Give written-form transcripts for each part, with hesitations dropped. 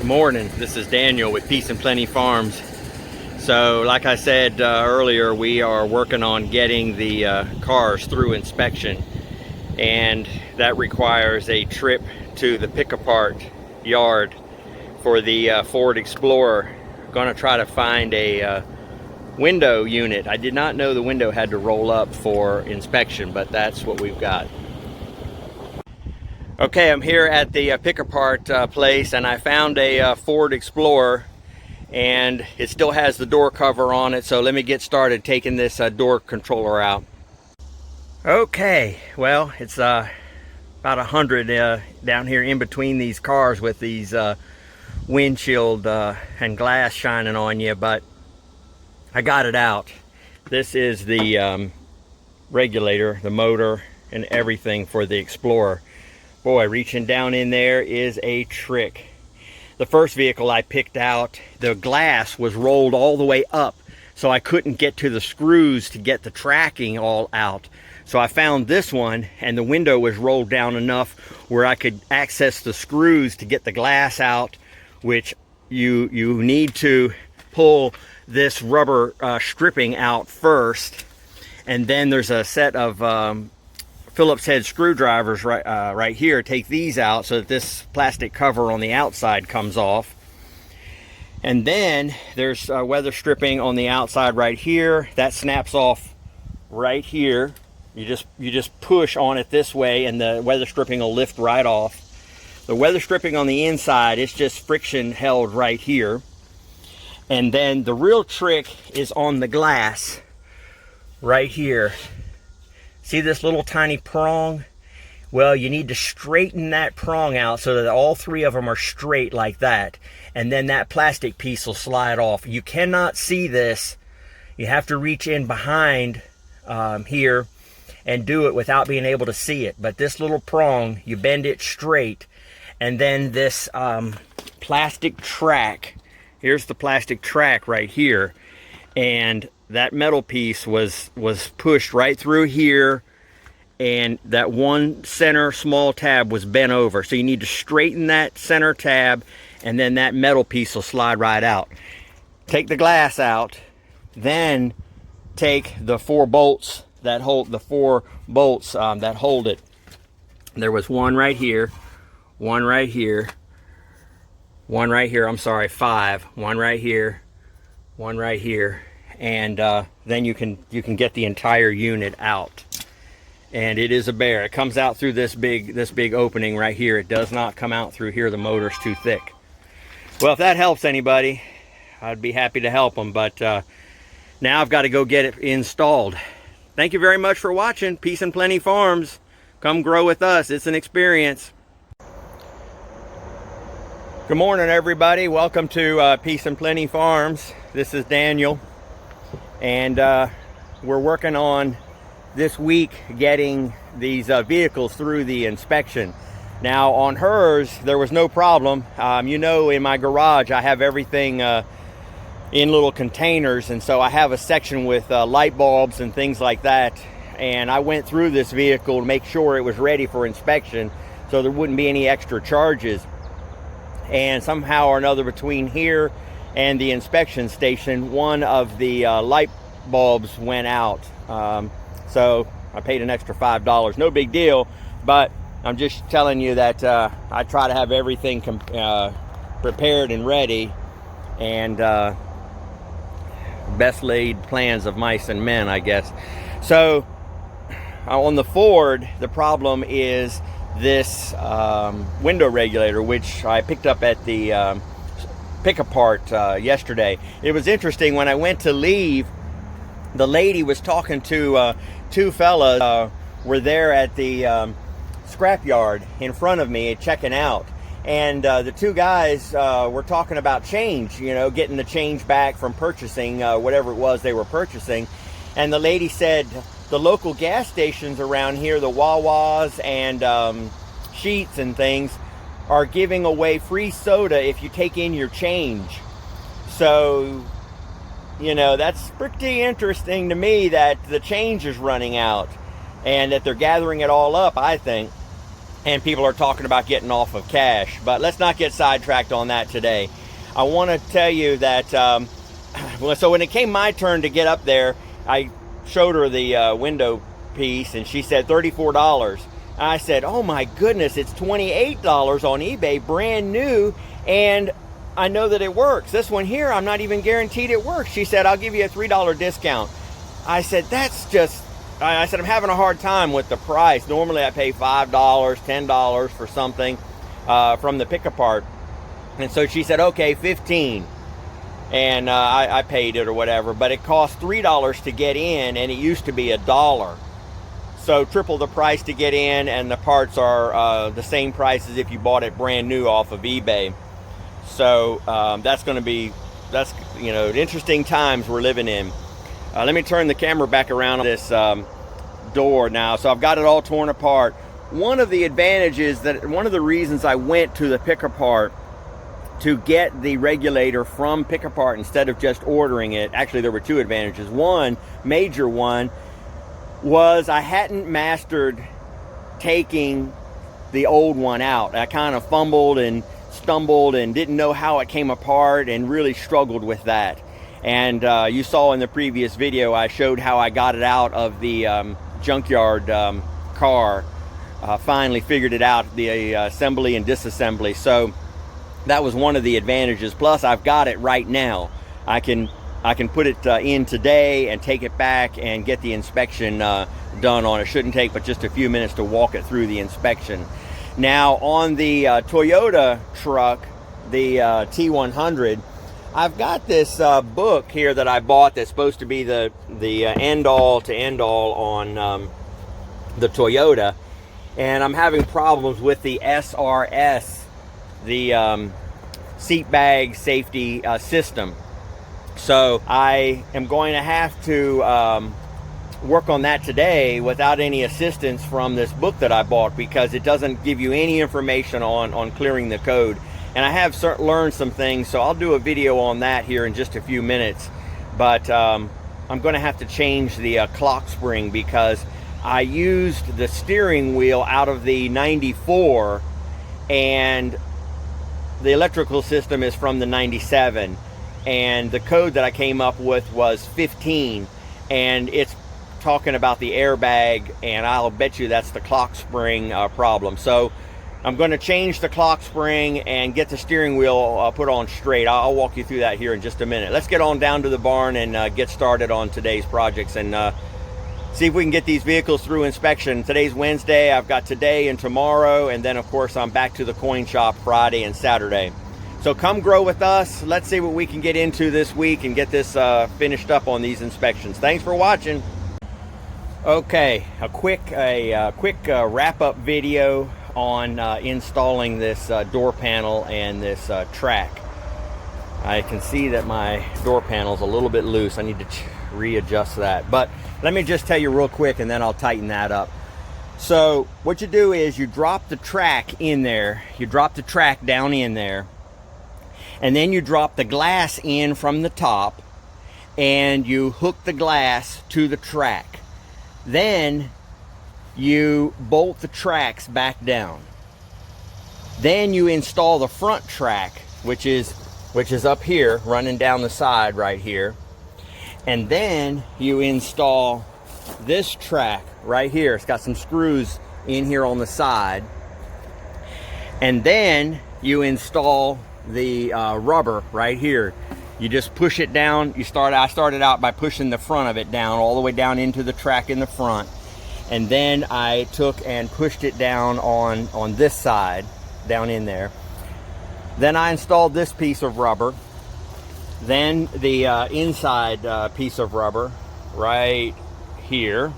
Good morning, this is Daniel with Peace and Plenty Farms. So like I said earlier, we are working on getting the cars through inspection, and that requires a trip to the pick-apart yard for the Ford Explorer. Going to try to find a window unit. I did not know the window had to roll up for inspection, but that's what we've got. Okay, I'm here at the pick-apart place, and I found a Ford Explorer, and it still has the door cover on it. So let me get started taking this door controller out. Okay, well, it's about 100 down here in between these cars with these windshield and glass shining on you, but I got it out. This is the regulator, the motor, and everything for the Explorer. Boy, reaching down in there is a trick. The first vehicle I picked out, the glass was rolled all the way up, so I couldn't get to the screws to get the tracking all out. So I found this one, and the window was rolled down enough where I could access the screws to get the glass out, which you need to pull this rubber stripping out first, and then there's a set of Phillips head screwdrivers right here. Take these out so that this plastic cover on the outside comes off. And then there's weather stripping on the outside right here. That snaps off right here. You just push on it this way and the weather stripping will lift right off. The weather stripping on the inside is just friction held right here. And then the real trick is on the glass right here. See this little tiny prong? Well, you need to straighten that prong out so that all three of them are straight like that. And then that plastic piece will slide off. You cannot see this. You have to reach in behind here and do it without being able to see it. But this little prong, you bend it straight. And then this plastic track, here's the plastic track right here. And that metal piece was pushed right through here, and that one center small tab was bent over. So you need to straighten that center tab, and then that metal piece will slide right out. Take the glass out, then take the four bolts that hold that hold it. There was one right here, one right here, one right here. I'm sorry, 5. One right here, one right here. And then you can get the entire unit out. And it is a bear. It comes out through this big opening right here. It does not come out through here. The motor's too thick. Well, if that helps anybody, I'd be happy to help them. But now I've got to go get it installed. Thank you very much for watching Peace and Plenty Farms. Come grow with us. It's an experience. Good morning, everybody. Welcome to Peace and Plenty Farms. This is Daniel. And we're working on this week getting these vehicles through the inspection. Now on hers there was no problem. You know, in my garage I have everything in little containers, and so I have a section with light bulbs and things like that, and I went through this vehicle to make sure it was ready for inspection so there wouldn't be any extra charges. And somehow or another, between here and the inspection station, one of the light bulbs went out. So I paid an extra $5. No big deal, but I'm just telling you that I try to have everything prepared and ready, and best laid plans of mice and men, I guess. So on the Ford, the problem is this window regulator, which I picked up at the pick-apart yesterday. It was interesting. When I went to leave, the lady was talking to two fellas were there at the scrapyard in front of me checking out, and the two guys were talking about change, you know, getting the change back from purchasing whatever it was they were purchasing. And the lady said the local gas stations around here, the Wawas and Sheetz and things, are giving away free soda if you take in your change. So, you know, that's pretty interesting to me that the change is running out and that they're gathering it all up, I think. and people are talking about getting off of cash. But let's not get sidetracked on that today. I want to tell you that, so when it came my turn to get up there, I showed her the window piece, and she said $34. I said, oh my goodness, it's $28 on eBay, brand new, and I know that it works. This one here, I'm not even guaranteed it works. She said, I'll give you a $3 discount. I said, that's just, I said, I'm having a hard time with the price. Normally I pay $5, $10 for something from the pick-apart. And so she said, okay, $15. And I paid it or whatever, but it cost $3 to get in, and it used to be $1. So triple the price to get in, and the parts are the same price as if you bought it brand new off of eBay. So that's going to be, you know, interesting times we're living in. Let me turn the camera back around on this door now. So I've got it all torn apart. One of the advantages, one of the reasons I went to the pick-apart to get the regulator from pick-apart instead of just ordering it, actually there were two advantages. One, major one, was I hadn't mastered taking the old one out. I kind of fumbled and stumbled and didn't know how it came apart and really struggled with that. And you saw in the previous video, I showed how I got it out of the junkyard car. Finally figured it out, the assembly and disassembly. So that was one of the advantages. Plus, I've got it right now. I can put it in today and take it back and get the inspection done on it. Shouldn't take but just a few minutes to walk it through the inspection. Now on the Toyota truck, the T100, I've got this book here that I bought that's supposed to be the end-all to end-all on the Toyota, and I'm having problems with the SRS, the seat bag safety system. So I am going to have to work on that today without any assistance from this book that I bought, because it doesn't give you any information on clearing the code. And I have learned some things, so I'll do a video on that here in just a few minutes. But I'm going to have to change the clock spring, because I used the steering wheel out of the 94, and the electrical system is from the 97. And the code that I came up with was 15, and it's talking about the airbag, and I'll bet you that's the clock spring problem. So I'm going to change the clock spring and get the steering wheel put on straight. I'll walk you through that here in just a minute. Let's get on down to the barn and get started on today's projects and see if we can get these vehicles through inspection. Today's Wednesday. I've got today and tomorrow, and then of course I'm back to the coin shop Friday and Saturday. So come grow with us. Let's see what we can get into this week and get this finished up on these inspections. Thanks for watching. Okay, a quick wrap-up video on installing this door panel and this track. I can see that my door panel is a little bit loose. I need to readjust that. But let me just tell you real quick, and then I'll tighten that up. So what you do is you drop the track in there. You drop the track down in there. And then you drop the glass in from the top, and you hook the glass to the track. Then you bolt the tracks back down. Then you install the front track, which is up here, running down the side right here. And then you install this track right here. It's got some screws in here on the side. And then you install the rubber right here. You just push it down. I started out by pushing the front of it down all the way down into the track in the front, and then I took and pushed it down on this side down in there. Then I installed this piece of rubber, then the inside piece of rubber right here,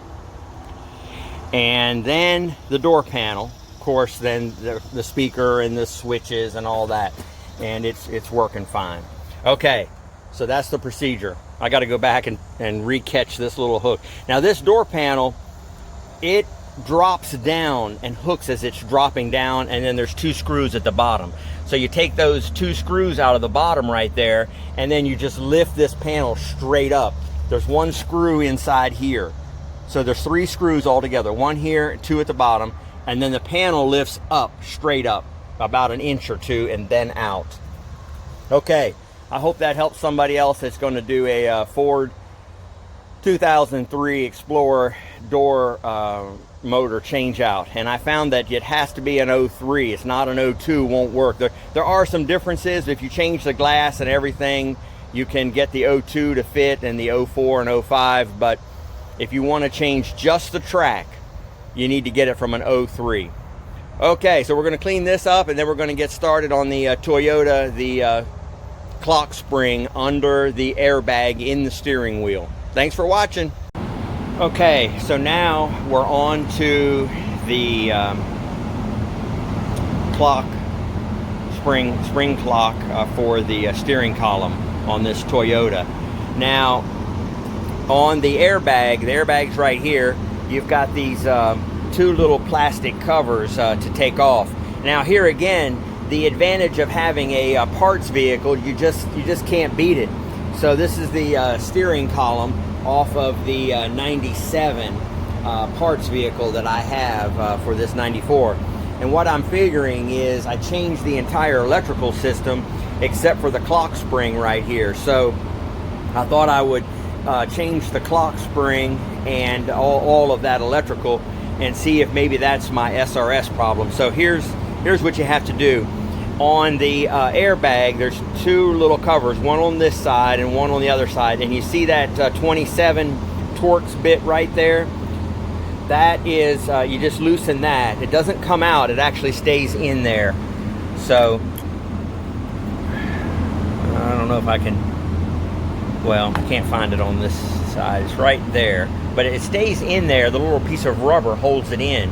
and then the door panel, of course, then the speaker and the switches and all that. And it's working fine. Okay, so that's the procedure. I got to go back and re-catch this little hook. Now this door panel, it drops down and hooks as it's dropping down, and then there's two screws at the bottom. So you take those two screws out of the bottom right there, and then you just lift this panel straight up. There's one screw inside here. So there's three screws all together, one here, two at the bottom. and then the panel lifts up, straight up, about an inch or two, and then out. Okay, I hope that helps somebody else that's going to do a Ford 2003 Explorer door motor change out. And I found that it has to be an 03. It's not an 02, won't work. There are some differences. If you change the glass and everything, you can get the 02 to fit and the 04 and 05, but if you want to change just the track, you need to get it from an 03. Okay, so we're going to clean this up, and then we're going to get started on the Toyota, the clock spring under the airbag in the steering wheel. Thanks for watching. Okay, so now we're on to the clock spring clock for the steering column on this Toyota. Now, on the airbag's right here, you've got these two little plastic covers to take off. Now here again, the advantage of having a parts vehicle, you just can't beat it. So this is the steering column off of the 97 parts vehicle that I have for this 94. And what I'm figuring is I changed the entire electrical system except for the clock spring right here. So I thought I would change the clock spring and all of that electrical and see if maybe that's my SRS problem. So here's what you have to do. On the airbag, there's two little covers, one on this side and one on the other side, and you see that 27 Torx bit right there? That is, you just loosen that. It doesn't come out, it actually stays in there. So I don't know if I can, well, I can't find it on this side. It's right there, but it stays in there. The little piece of rubber holds it in.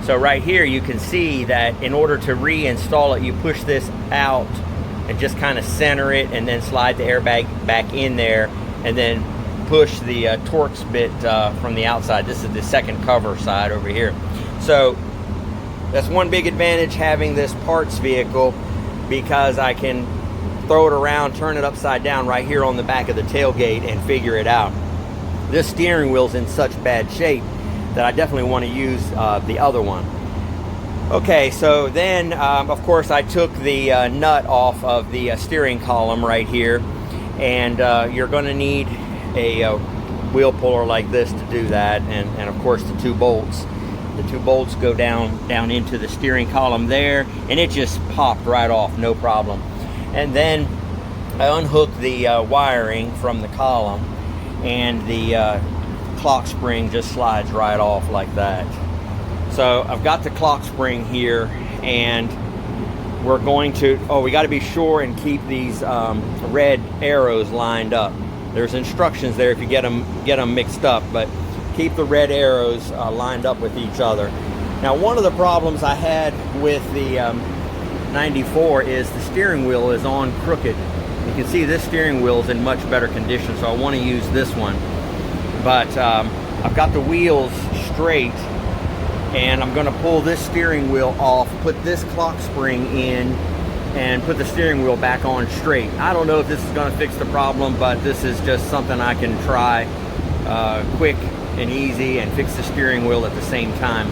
So right here you can see that in order to reinstall it, you push this out and just kind of center it and then slide the airbag back in there and then push the Torx bit from the outside. This is the second cover side over here. So that's one big advantage having this parts vehicle, because I can throw it around, turn it upside down right here on the back of the tailgate and figure it out. This steering wheel's in such bad shape that I definitely want to use the other one. Okay, so then of course I took the nut off of the steering column right here, and you're going to need a wheel puller like this to do that, and of course the two bolts. The two bolts go down into the steering column there, and it just popped right off, no problem. And then I unhooked the wiring from the column, and the clock spring just slides right off like that. So I've got the clock spring here, and we're going to, we got to be sure and keep these red arrows lined up. There's instructions there if you get them mixed up, but keep the red arrows lined up with each other. Now, one of the problems I had with the 94 is the steering wheel is on crooked. You can see this steering wheel is in much better condition, so I want to use this one. But I've got the wheels straight, and I'm going to pull this steering wheel off, put this clock spring in, and put the steering wheel back on straight. I don't know if this is going to fix the problem, but this is just something I can try quick and easy and fix the steering wheel at the same time.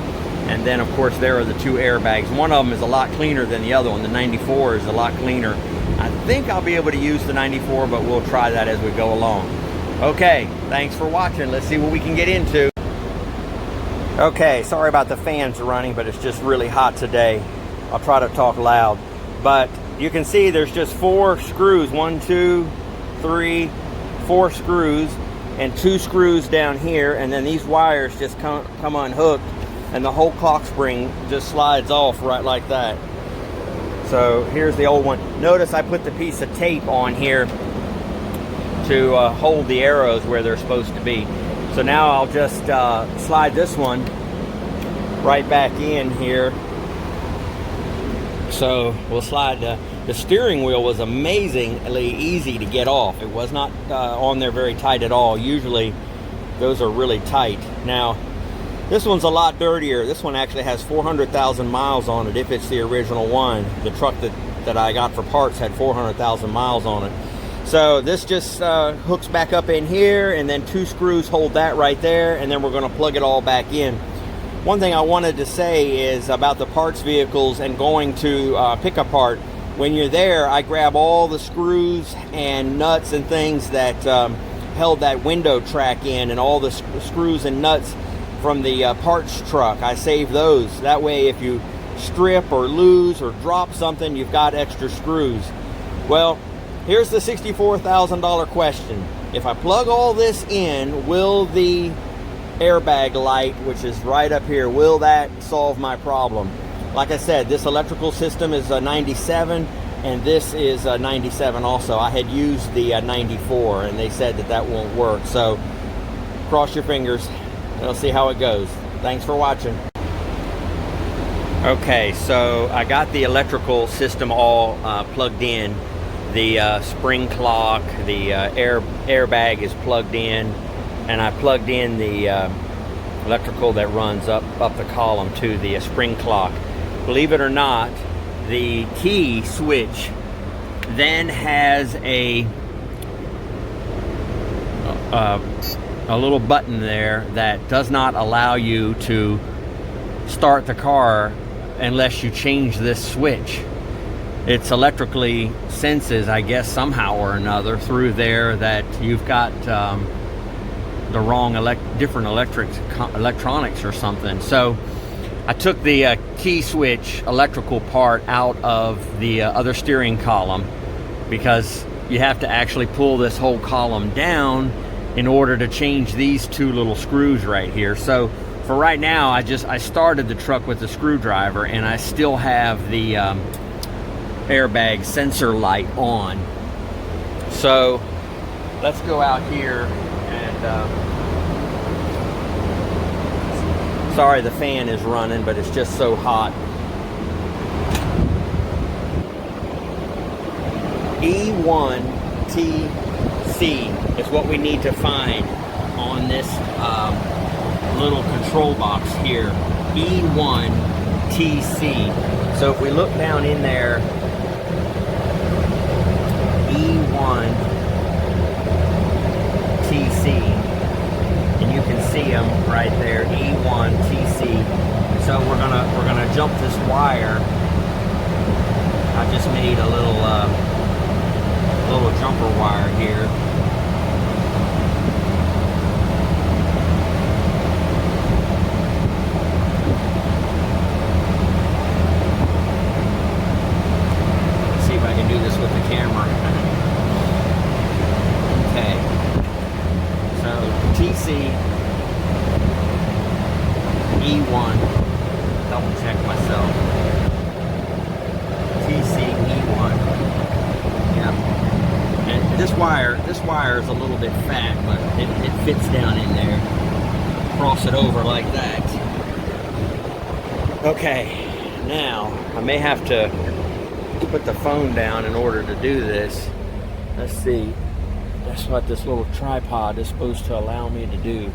And then of course there are the two airbags. One of them is a lot cleaner than the other one. The 94 is a lot cleaner. I think I'll be able to use the 94, but we'll try that as we go along. Okay, thanks for watching. Let's see what we can get into. Okay, sorry about the fans running, but it's just really hot today. I'll try to talk loud. But you can see there's just 4 screws. 1, 2, 3, 4 screws, and 2 screws down here, and then these wires just come unhooked, and the whole clock spring just slides off right like that. So here's the old one. Notice I put the piece of tape on here to hold the arrows where they're supposed to be. So now I'll just slide this one right back in here. So we'll slide the steering wheel was amazingly easy to get off. It was not on there very tight at all. Usually those are really tight. Now this one's a lot dirtier. This one actually has 400,000 miles on it if it's the original one. The truck that I got for parts had 400,000 miles on it. So this just hooks back up in here, and then 2 screws hold that right there, and then we're going to plug it all back in. One thing I wanted to say is about the parts vehicles and going to pick apart. When you're there, I grab all the screws and nuts and things that held that window track in, and all the screws and nuts from the parts truck. I save those. That way, if you strip or lose or drop something, you've got extra screws. Well, here's the $64,000 question. If I plug all this in, will the airbag light, which is right up here, will that solve my problem? Like I said, this electrical system is a 97, and this is a 97 also. I had used the 94, and they said that that won't work. So cross your fingers, and we'll see how it goes. Thanks for watching. Okay, so I got the electrical system all plugged in. The spring clock, the airbag is plugged in, and I plugged in the electrical that runs up the column to the spring clock. Believe it or not, the key switch then has a little button there that does not allow you to start the car unless you change this switch. It's electrically senses, I guess, somehow or another through there that you've got the wrong different electronics or something. So I took the key switch electrical part out of the other steering column, because you have to actually pull this whole column down in order to change these two little screws right here. So for right now, I started the truck with the screwdriver, and I still have the airbag sensor light on. So let's go out here and sorry the fan is running, but it's just so hot. E1TC is what we need to find on this little control box here. E1TC. So if we look down in there, E1TC, and you can see them right there, E1TC. So we're gonna jump this wire. I just made a little jumper wire here. Let's see if I can do this with the camera. Okay. So TC E1. Double check myself. TC E1. Yeah. And this wire is a little bit fat, but it fits down in there. Cross it over like that. Okay. Now I may have to put the phone down in order to do this. Let's see. That's what this little tripod is supposed to allow me to do.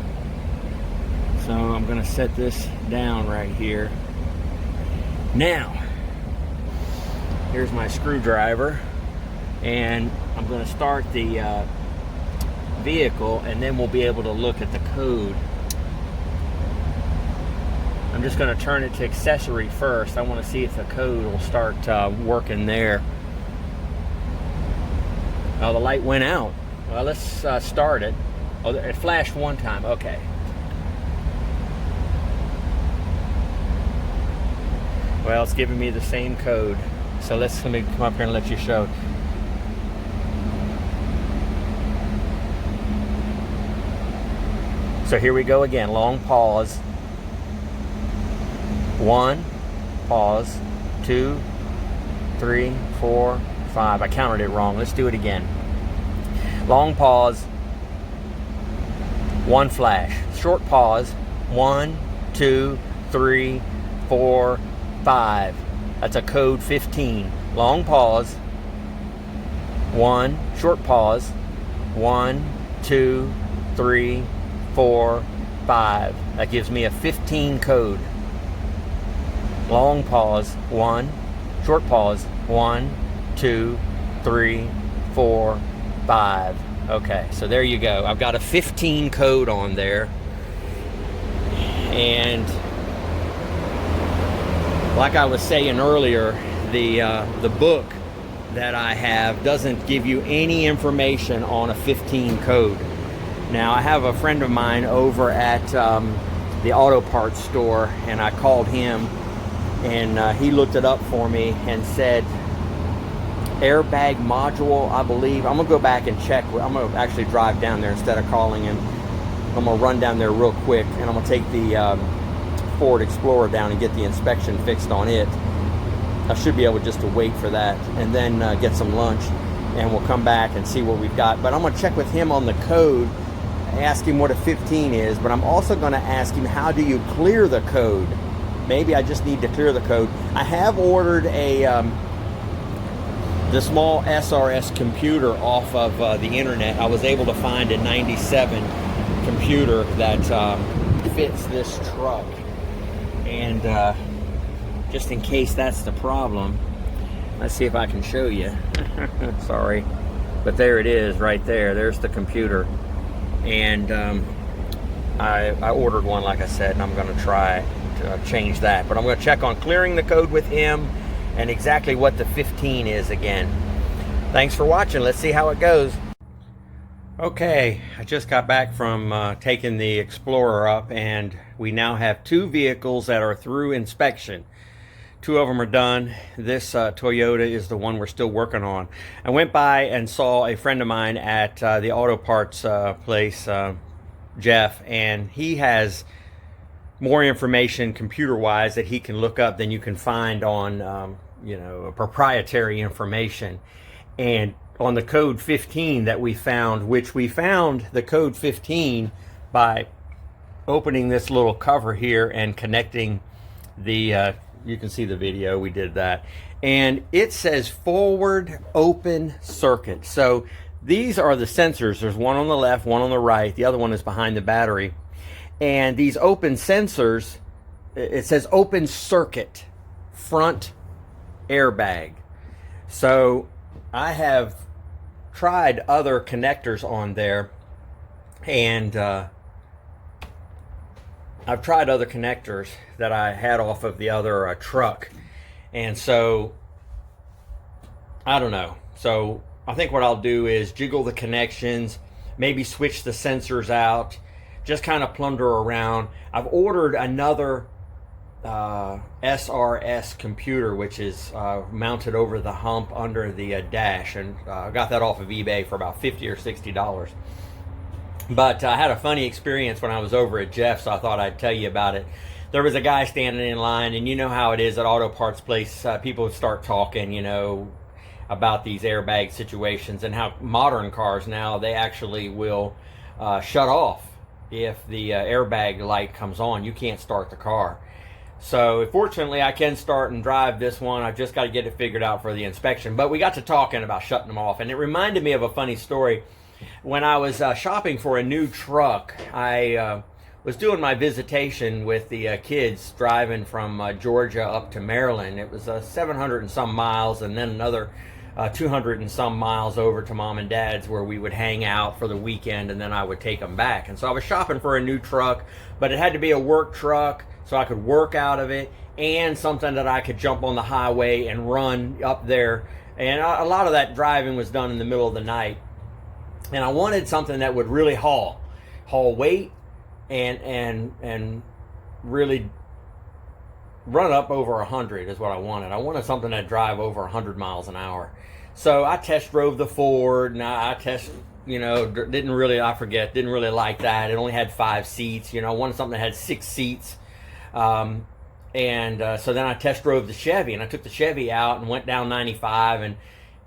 So I'm going to set this down right here. Now, here's my screwdriver, and I'm going to start the vehicle, and then we'll be able to look at the code. I'm just going to turn it to accessory first. I want to see if the code will start working there. Oh, the light went out. Well, let's start it. Oh, it flashed one time. Okay. Well, it's giving me the same code. So let me come up here and let you show. So here we go again. Long pause. 1, pause. 2, 3, 4, 5. I counted it wrong. Let's do it again. Long pause. 1 flash. Short pause. 1, 2, 3, 4, 5. That's a code 15. Long pause. 1. Short pause. 1, 2, 3, 4, 5. That gives me a 15 code. Long pause. 1. Short pause. 1, 2, 3, 4, 5. Okay, so there you go. I've got a 15 code on there. And Like I was saying earlier, the book that I have doesn't give you any information on a 15 code. Now, I have a friend of mine over at the auto parts store, and I called him, and he looked it up for me and said airbag module, I believe. I'm gonna go back and check. I'm gonna actually drive down there instead of calling him. I'm gonna run down there real quick, and I'm gonna take the Ford Explorer down and get the inspection fixed on it. I should be able just to wait for that and then get some lunch, and we'll come back and see what we've got. But I'm gonna check with him on the code, ask him what a 15 is, but I'm also gonna ask him, how do you clear the code? Maybe I just need to clear the code. I have ordered the small SRS computer off of the internet. I was able to find a 97 computer that fits this truck. And just in case that's the problem, let's see if I can show you. Sorry, but there it is right there. There's the computer. And I ordered one, like I said, and I'm going to try to change that. But I'm going to check on clearing the code with him and exactly what the 15 is again. Thanks for watching. Let's see how it goes. Okay, I just got back from taking the Explorer up, and we now have two vehicles that are through inspection. Two of them are done. This Toyota is the one we're still working on. I went by and saw a friend of mine at the auto parts place, Jeff, and he has more information computer-wise that he can look up than you can find on, you know, proprietary information. And on the code 15 that we found, which we found the code 15 by opening this little cover here and connecting the, you can see the video, we did that. And it says forward open circuit. So these are the sensors. There's one on the left, one on the right. The other one is behind the battery. And these open sensors, it says open circuit front airbag. So I have tried other connectors on there, and I've tried other connectors that I had off of the other truck, and so I don't know. So I think what I'll do is jiggle the connections, maybe switch the sensors out, just kind of plunder around. I've ordered another SRS computer, which is mounted over the hump under the dash, and I got that off of eBay for about $50 or $60. But I had a funny experience when I was over at Jeff's, so I thought I'd tell you about it. There was a guy standing in line, and you know how it is at auto parts place, people start talking, you know, about these airbag situations and how modern cars now, they actually will shut off if the airbag light comes on. You can't start the car. So fortunately, I can start and drive this one. I've just got to get it figured out for the inspection. But we got to talking about shutting them off, and it reminded me of a funny story. When I was shopping for a new truck, I was doing my visitation with the kids driving from Georgia up to Maryland. It was 700 and some miles, and then another 200 and some miles over to Mom and Dad's, where we would hang out for the weekend, and then I would take them back. And so I was shopping for a new truck, but it had to be a work truck so I could work out of it, and something that I could jump on the highway and run up there. And a lot of that driving was done in the middle of the night. And I wanted something that would really haul weight and really run up over 100 is what I wanted. I wanted something that drive over 100 miles an hour. So I test drove the Ford, and I didn't really like that. It only had 5 seats. You know, I wanted something that had 6 seats. So then I test drove the Chevy, and I took the Chevy out and went down 95, and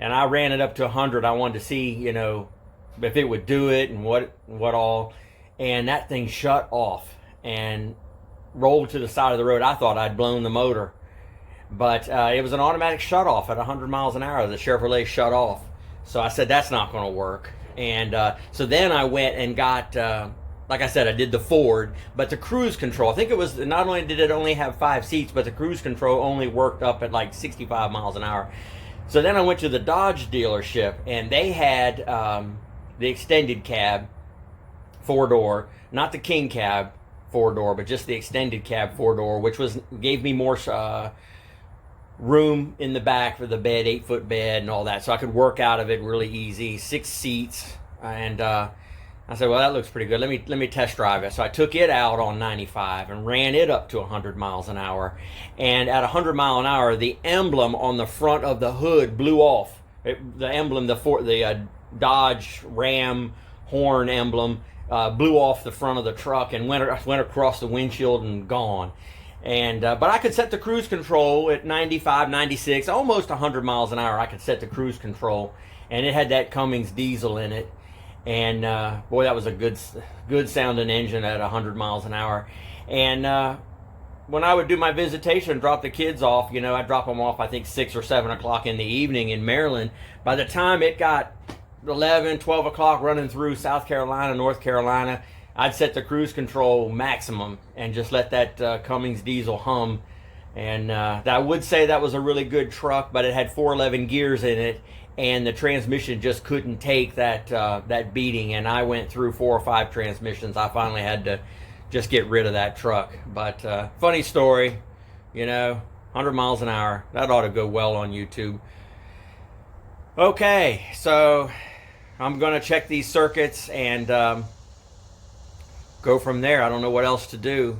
I ran it up to 100. I wanted to see, you know, if it would do it and what all. And that thing shut off and rolled to the side of the road. I thought I'd blown the motor, but it was an automatic shut off at 100 miles an hour. The Chevrolet shut off. So I said, that's not going to work. And so then I went and got, like I said, I did the Ford, but the cruise control, I think it was, not only did it only have 5 seats, but the cruise control only worked up at like 65 miles an hour. So then I went to the Dodge dealership, and they had the extended cab 4-door, not the King cab 4-door, but just the extended cab 4-door, which gave me more room in the back for the bed, 8-foot bed and all that, so I could work out of it really easy. 6 seats, and I said, well, that looks pretty good. Let me test drive it. So I took it out on 95 and ran it up to 100 miles an hour. And at 100 mile an hour, the emblem on the front of the hood blew off. The emblem, the Dodge Ram horn emblem, blew off the front of the truck and went across the windshield and gone. And but I could set the cruise control at 95, 96, almost 100 miles an hour. I could set the cruise control, and it had that Cummins diesel in it. And boy, that was a good sounding engine at 100 miles an hour. And when I would do my visitation, drop the kids off, you know, I'd drop them off, I think 6 or 7 o'clock in the evening in Maryland. By the time it got 11, 12 o'clock running through South Carolina, North Carolina, I'd set the cruise control maximum and just let that Cummins diesel hum. And I would say that was a really good truck, but it had 411 gears in it, and the transmission just couldn't take that beating. And I went through 4 or 5 transmissions. I finally had to just get rid of that truck. But funny story, you know, 100 miles an hour. That ought to go well on YouTube. Okay, so I'm going to check these circuits and go from there. I don't know what else to do.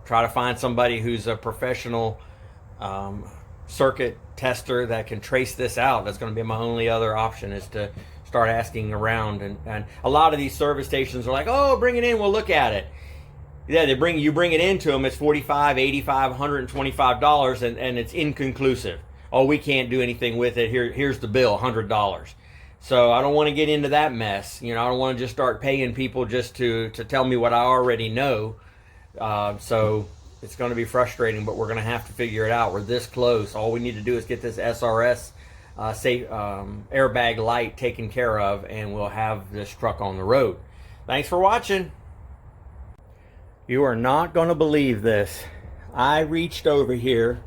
Try to find somebody who's a professional circuit tester that can trace this out. That's going to be my only other option, is to start asking around. And a lot of these service stations are like, oh, bring it in, we'll look at it. Yeah, you bring it into them, it's $45, $85, $125, and it's inconclusive. Oh, we can't do anything with it. Here's the bill, $100. So I don't want to get into that mess. You know, I don't want to just start paying people just to tell me what I already know. So it's going to be frustrating, but we're going to have to figure it out. We're this close. All we need to do is get this SRS safe airbag light taken care of, and we'll have this truck on the road. Thanks for watching. You are not going to believe this. I reached over here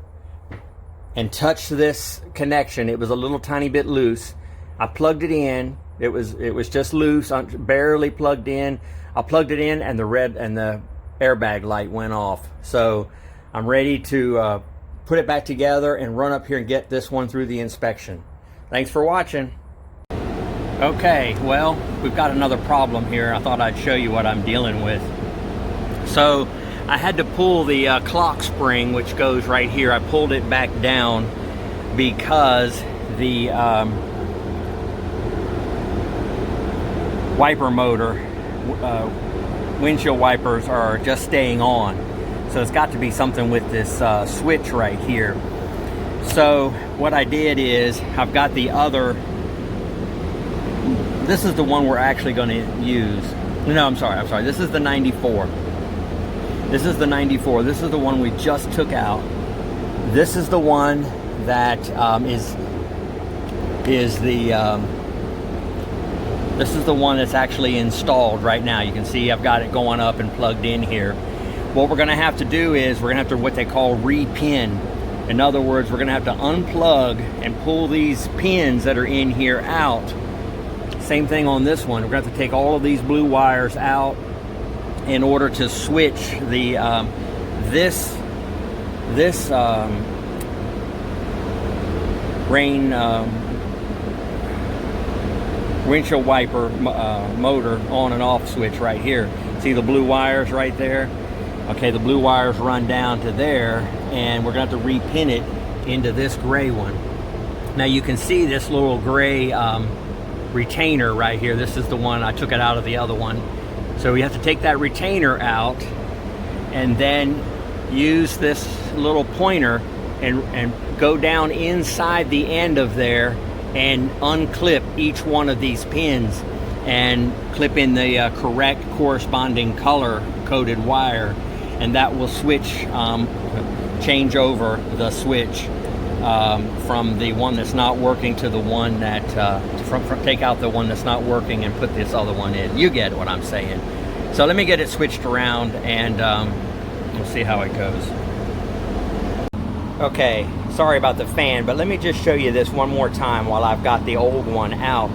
and touched this connection. It was a little tiny bit loose. I plugged it in. It was just loose, barely plugged in. I plugged it in, and the airbag light went off. So I'm ready to put it back together and run up here and get this one through the inspection. Thanks for watching. Okay, well, we've got another problem here. I thought I'd show you what I'm dealing with. So I had to pull the clock spring, which goes right here. I pulled it back down because the wiper motor, windshield wipers are just staying on. So it's got to be something with this switch right here. So what I did is, I've got the other, this is the one we're actually going to use. No, I'm sorry, this is the 94. This is the 94. This is the one we just took out. This is the one that this is the one that's actually installed right now. You can see I've got it going up and plugged in here. What we're going to have to do is we're going to have to what they call re-pin. In other words, we're going to have to unplug and pull these pins that are in here out. Same thing on this one. We're going to have to take all of these blue wires out in order to switch the windshield wiper motor on and off switch right here. See the blue wires right there? Okay, the blue wires run down to there, and we're going to have to re-pin it into this gray one. Now you can see this little gray retainer right here. This is the one, I took it out of the other one. So we have to take that retainer out and then use this little pointer and go down inside the end of there and unclip each one of these pins and clip in the correct corresponding color coded wire, and that will switch, change over the switch from the one that's not working to the one that take out the one that's not working and put this other one in. You get what I'm saying. So let me get it switched around, and we'll see how it goes. Okay, sorry about the fan, but let me just show you this one more time while I've got the old one out.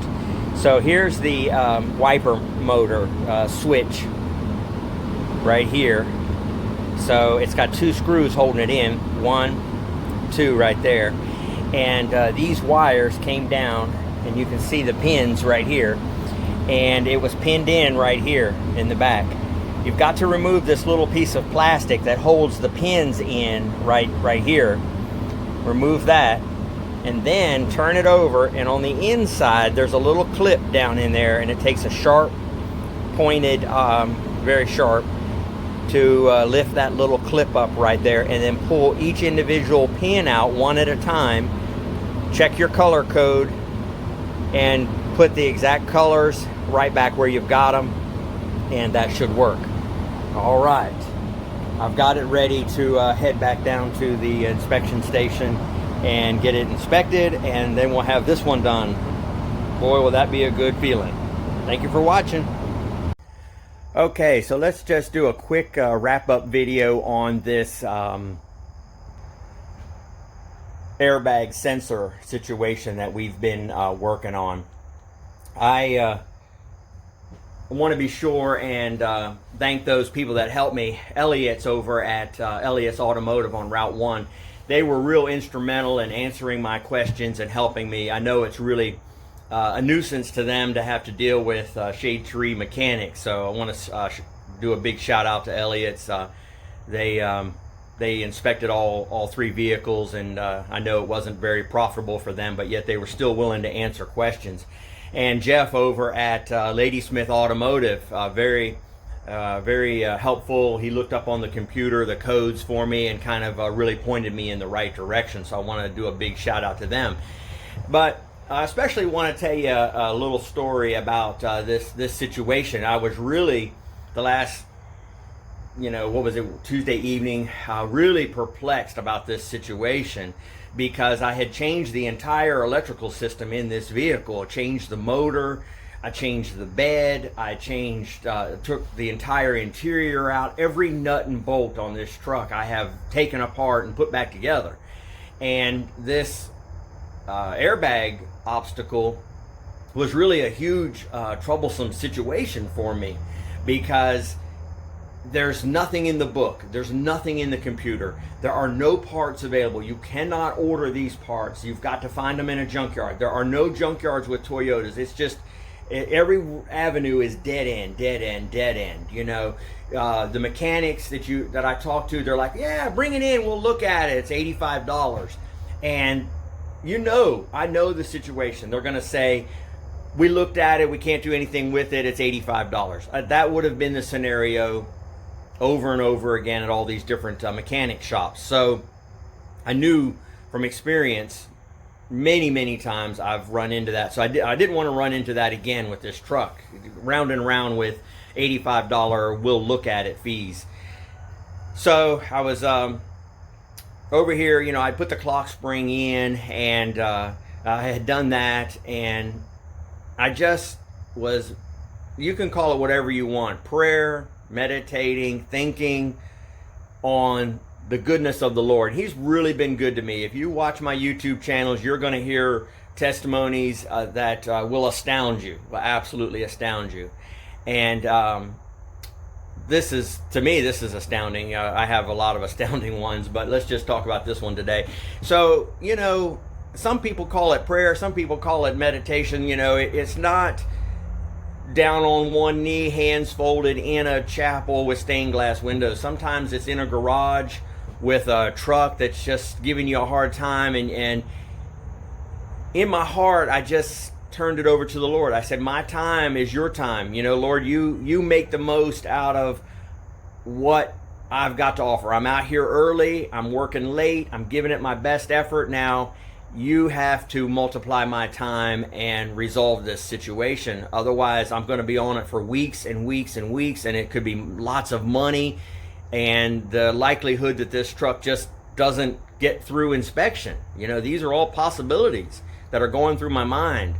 So here's the wiper motor switch right here. So it's got 2 screws holding it in, 1, 2 right there. And these wires came down, and you can see the pins right here, and it was pinned in right here in the back. You've got to remove this little piece of plastic that holds the pins in right here. Remove that, and then turn it over, and on the inside there's a little clip down in there, and it takes a sharp pointed, very sharp, to lift that little clip up right there, and then pull each individual pin out one at a time. Check your color code and put the exact colors right back where you've got them, and that should work. All right, I've got it ready to head back down to the inspection station and get it inspected, and then we'll have this one done. Boy, will that be a good feeling. Thank you for watching. Okay, so let's just do a quick wrap-up video on this airbag sensor situation that we've been working on. I want to be sure and thank those people that helped me. Elliot's over at Elliot's Automotive on Route 1. They were real instrumental in answering my questions and helping me. I know it's really a nuisance to them to have to deal with shade tree mechanics, so I want to do a big shout out to Elliot's. They inspected all 3 vehicles, and I know it wasn't very profitable for them, but yet they were still willing to answer questions. And Jeff over at Ladysmith Automotive, very helpful. He looked up on the computer the codes for me and kind of really pointed me in the right direction, so I want to do a big shout out to them. But I especially want to tell you a little story about this situation. I was really, the last, what was it, Tuesday evening, really perplexed about this situation, because I had changed the entire electrical system in this vehicle. I changed the motor, I changed the bed, I took the entire interior out. Every nut and bolt on this truck I have taken apart and put back together. And this airbag obstacle was really a huge troublesome situation for me, because there's nothing in the book, there's nothing in the computer, there are no parts available. You cannot order these parts. You've got to find them in a junkyard. There are no junkyards with Toyotas. It's just every avenue is dead end. The mechanics that I talk to, they're like, yeah, bring it in, we'll look at it, it's $85. And I know the situation. They're going to say, we looked at it, we can't do anything with it, it's $85. That would have been the scenario over and over again at all these different mechanic shops. So I knew from experience, many times I've run into that. So I didn't want to run into that again with this truck. Round and round with $85 we'll look at it fees. So I was over here, I put the clock spring in, and I had done that, and I just was, you can call it whatever you want, prayer, meditating, thinking on the goodness of the Lord. He's really been good to me. If you watch my YouTube channels, you're going to hear testimonies that will astound you, will absolutely astound you. And to me, this is astounding. I have a lot of astounding ones, but let's just talk about this one today. So, some people call it prayer, some people call it meditation. It's not down on one knee, hands folded in a chapel with stained glass windows. Sometimes it's in a garage with a truck that's just giving you a hard time. And in my heart, I just turned it over to the Lord. I said, my time is your time. Lord, you make the most out of what I've got to offer. I'm out here early, I'm working late, I'm giving it my best effort. Now you have to multiply my time and resolve this situation. Otherwise, I'm going to be on it for weeks and weeks and weeks, and it could be lots of money, and the likelihood that this truck just doesn't get through inspection. These are all possibilities that are going through my mind.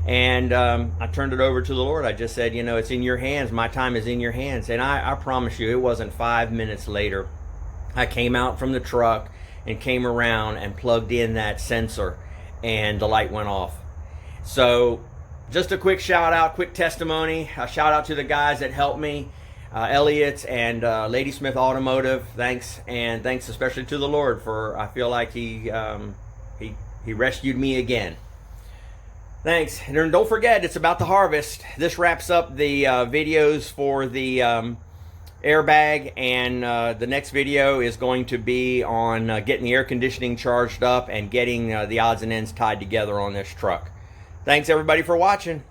And I turned it over to the Lord. I just said, it's in your hands. My time is in your hands. And I promise you, it wasn't 5 minutes later, I came out from the truck and came around and plugged in that sensor, and the light went off. So just a quick shout out, quick testimony, a shout out to the guys that helped me. Elliott's and Ladysmith Automotive. Thanks, and thanks especially to the Lord for, I feel like he rescued me again. Thanks. And don't forget, it's about the harvest. This wraps up the videos for the airbag, and the next video is going to be on getting the air conditioning charged up and getting the odds and ends tied together on this truck. Thanks everybody for watching.